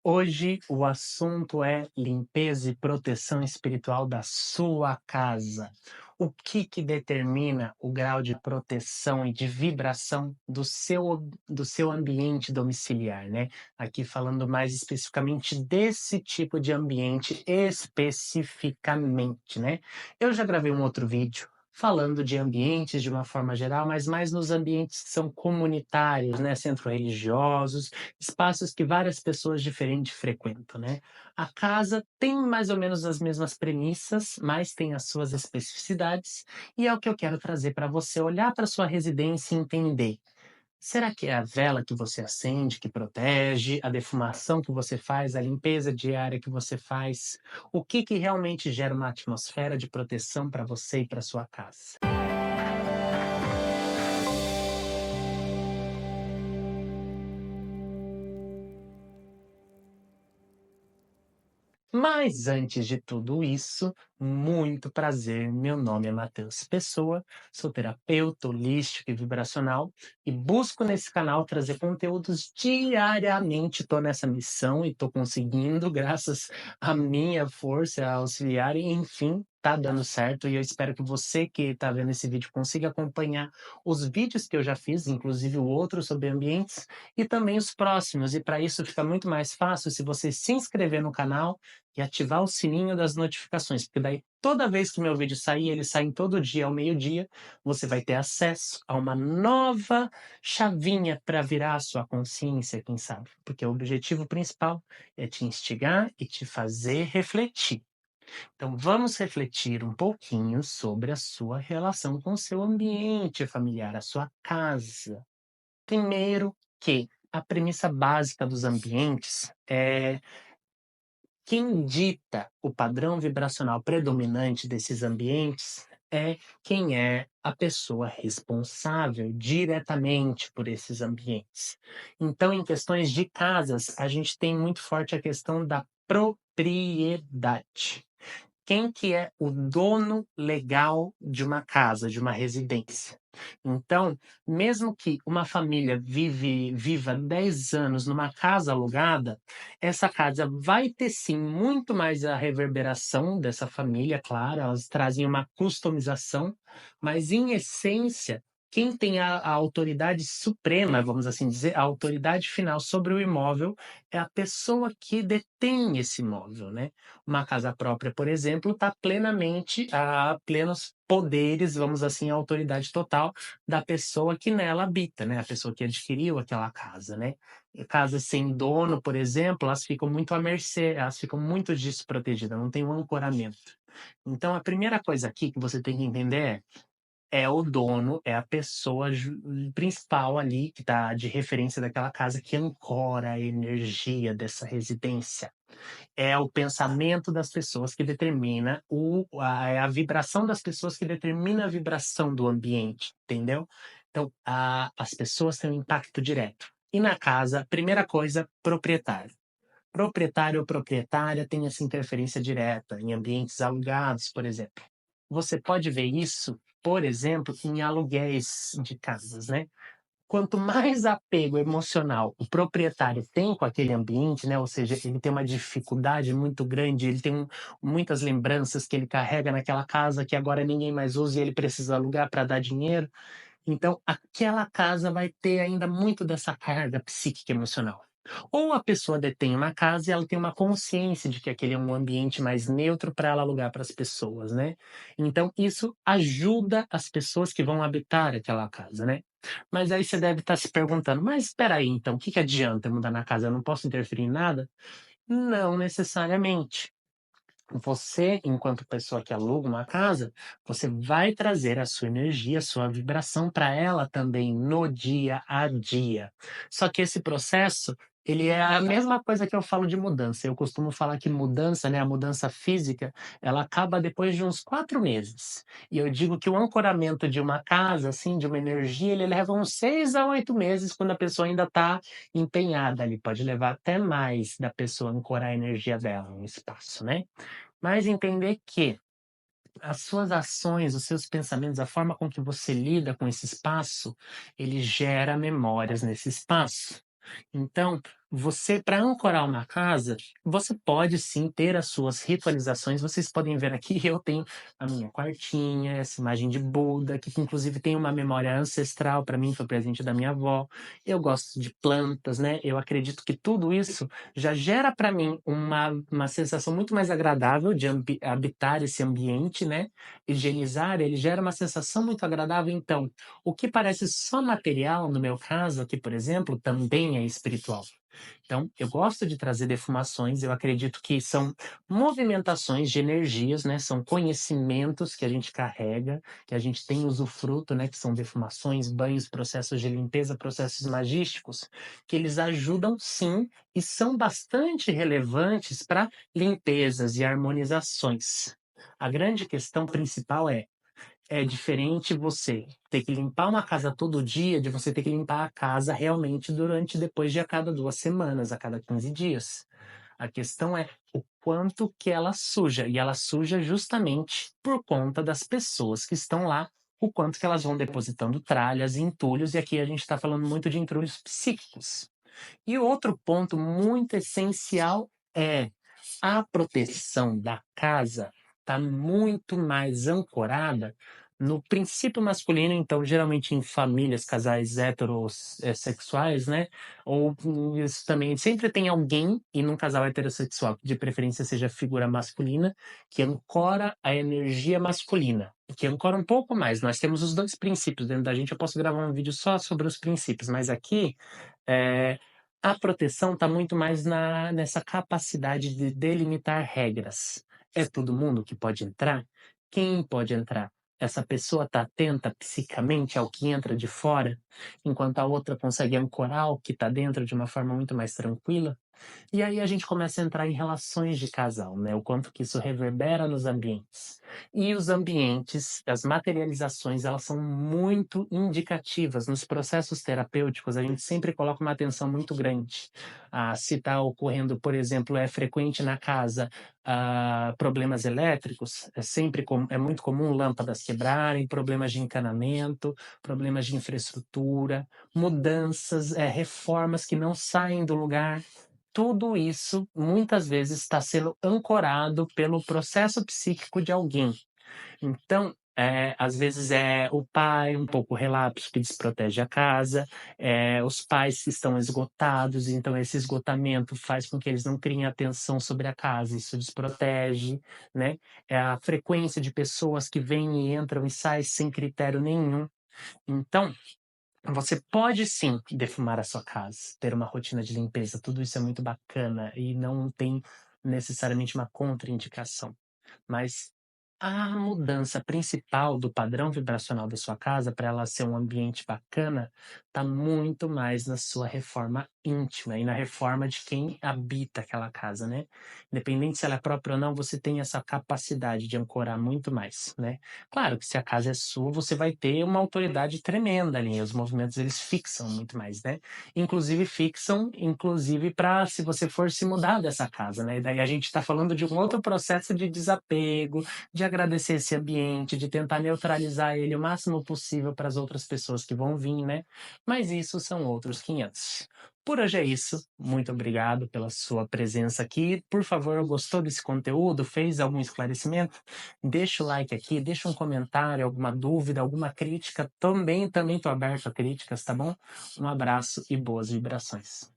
Hoje o assunto é limpeza e proteção espiritual da sua casa. O que determina o grau de proteção e de vibração do seu ambiente domiciliar, né? Aqui falando mais especificamente desse tipo de ambiente especificamente, né? Eu já gravei um outro vídeo falando de ambientes de uma forma geral, mas mais nos ambientes que são comunitários, né, centro-religiosos, espaços que várias pessoas diferentes frequentam, né. A casa tem mais ou menos as mesmas premissas, mas tem as suas especificidades, e é o que eu quero trazer para você olhar para sua residência e entender. Será que é a vela que você acende que protege, a defumação que você faz, a limpeza diária que você faz? O que realmente gera uma atmosfera de proteção para você e para sua casa? Mas antes de tudo isso, muito prazer, meu nome é Matheus Pessoa, sou terapeuta holístico e vibracional e busco nesse canal trazer conteúdos diariamente. Estou nessa missão e estou conseguindo, graças à minha força auxiliar, e enfim, tá dando certo. E eu espero que você que está vendo esse vídeo consiga acompanhar os vídeos que eu já fiz, inclusive o outro sobre ambientes, e também os próximos. E para isso fica muito mais fácil se você se inscrever no canal e ativar o sininho das notificações, porque daí toda vez que meu vídeo sair, ele sai em todo dia ao meio-dia, você vai ter acesso a uma nova chavinha para virar a sua consciência, quem sabe? Porque o objetivo principal é te instigar e te fazer refletir. Então vamos refletir um pouquinho sobre a sua relação com o seu ambiente familiar, a sua casa. Primeiro que a premissa básica dos ambientes é quem dita o padrão vibracional predominante desses ambientes é quem é a pessoa responsável diretamente por esses ambientes. Então, em questões de casas, a gente tem muito forte a questão da propriedade. Quem que é o dono legal de uma casa, de uma residência? Então, mesmo que uma família viva 10 anos numa casa alugada, essa casa vai ter sim muito mais a reverberação dessa família, claro, elas trazem uma customização, mas em essência, quem tem a autoridade suprema, vamos assim dizer, a autoridade final sobre o imóvel é a pessoa que detém esse imóvel, né? Uma casa própria, por exemplo, está plenamente a plenos poderes, vamos assim, a autoridade total da pessoa que nela habita, né, a pessoa que adquiriu aquela casa, né. E casas sem dono, por exemplo, elas ficam muito à mercê, elas ficam muito desprotegidas, não tem um ancoramento. Então a primeira coisa aqui que você tem que entender é o dono, é a pessoa principal ali, que tá de referência daquela casa, que ancora a energia dessa residência. É o pensamento das pessoas que determina é a vibração das pessoas que determina a vibração do ambiente, entendeu? Então, as pessoas têm um impacto direto. E na casa, primeira coisa, proprietário. Proprietário ou proprietária tem essa interferência direta em ambientes alugados, por exemplo. Você pode ver isso, por exemplo, em aluguéis de casas, né? Quanto mais apego emocional o proprietário tem com aquele ambiente, né, ou seja, ele tem uma dificuldade muito grande, ele tem muitas lembranças que ele carrega naquela casa que agora ninguém mais usa e ele precisa alugar para dar dinheiro, então aquela casa vai ter ainda muito dessa carga psíquica emocional. Ou a pessoa detém uma casa e ela tem uma consciência de que aquele é um ambiente mais neutro para ela alugar para as pessoas, né. Então isso ajuda as pessoas que vão habitar aquela casa, né. Mas aí você deve estar se perguntando: "Mas espera aí então, o que que adianta eu mudar na casa, eu não posso interferir em nada?" Não necessariamente. Você, enquanto pessoa que aluga uma casa, você vai trazer a sua energia, a sua vibração para ela também no dia a dia. Só que esse processo, ele é a mesma coisa que eu falo de mudança. Eu costumo falar que mudança, né, a mudança física, ela acaba depois de uns 4 meses. E eu digo que o ancoramento de uma casa, assim, de uma energia, ele leva uns 6 a 8 meses quando a pessoa ainda está empenhada ali. Pode levar até mais da pessoa ancorar a energia dela no espaço, né? Mas entender que as suas ações, os seus pensamentos, a forma com que você lida com esse espaço, ele gera memórias nesse espaço. Então, Você, para ancorar uma casa, você pode sim ter as suas ritualizações. Vocês podem ver aqui, eu tenho a minha quartinha, essa imagem de Buda, que inclusive tem uma memória ancestral, para mim foi presente da minha avó. Eu gosto de plantas, né? Eu acredito que tudo isso já gera para mim uma sensação muito mais agradável de habitar esse ambiente, né? Higienizar, ele gera uma sensação muito agradável. Então, o que parece só material, no meu caso aqui, por exemplo, também é espiritual. Então, eu gosto de trazer defumações, eu acredito que são movimentações de energias, né? São conhecimentos que a gente carrega, que a gente tem usufruto, né? Que são defumações, banhos, processos de limpeza, processos magísticos, que eles ajudam sim e são bastante relevantes para limpezas e harmonizações. A grande questão principal é diferente você ter que limpar uma casa todo dia de você ter que limpar a casa realmente durante depois de a cada 2 semanas, a cada 15 dias. A questão é o quanto que ela suja, e ela suja justamente por conta das pessoas que estão lá, o quanto que elas vão depositando tralhas e entulhos, e aqui a gente está falando muito de entulhos psíquicos. E outro ponto muito essencial é a proteção da casa está muito mais ancorada no princípio masculino, então, geralmente em famílias, casais heterossexuais, né? Ou isso também sempre tem alguém, e num casal heterossexual, que de preferência seja figura masculina, que ancora a energia masculina, que ancora um pouco mais. Nós temos os dois princípios dentro da gente. Eu posso gravar um vídeo só sobre os princípios, mas aqui é, a proteção está muito mais nessa capacidade de delimitar regras. É todo mundo que pode entrar? Quem pode entrar? Essa pessoa está atenta psicamente ao que entra de fora, enquanto a outra consegue ancorar o que está dentro de uma forma muito mais tranquila? E aí a gente começa a entrar em relações de casal, né? O quanto que isso reverbera nos ambientes. E os ambientes, as materializações, elas são muito indicativas. Nos processos terapêuticos, a gente sempre coloca uma atenção muito grande. Se está ocorrendo, por exemplo, é frequente na casa problemas elétricos, é muito comum lâmpadas quebrarem, problemas de encanamento, problemas de infraestrutura, mudanças, reformas que não saem do lugar. Tudo isso muitas vezes está sendo ancorado pelo processo psíquico de alguém. Então, às vezes é o pai um pouco relapso que desprotege a casa, os pais que estão esgotados, então esse esgotamento faz com que eles não criem atenção sobre a casa, isso desprotege, né? É a frequência de pessoas que vêm e entram e saem sem critério nenhum. Então, você pode sim defumar a sua casa, ter uma rotina de limpeza, tudo isso é muito bacana e não tem necessariamente uma contraindicação. Mas a mudança principal do padrão vibracional da sua casa, para ela ser um ambiente bacana, está muito mais na sua reforma íntima e na reforma de quem habita aquela casa, né? Independente se ela é própria ou não, você tem essa capacidade de ancorar muito mais, né? Claro que se a casa é sua, você vai ter uma autoridade tremenda ali, os movimentos eles fixam muito mais, né? Inclusive fixam, inclusive para se você for se mudar dessa casa, né? E daí a gente está falando de um outro processo de desapego, de agradecer esse ambiente, de tentar neutralizar ele o máximo possível para as outras pessoas que vão vir, né? Mas isso são outros 500. Por hoje é isso. Muito obrigado pela sua presença aqui. Por favor, gostou desse conteúdo? Fez algum esclarecimento? Deixa o like aqui, deixa um comentário, alguma dúvida, alguma crítica. Também estou aberto a críticas, tá bom? Um abraço e boas vibrações.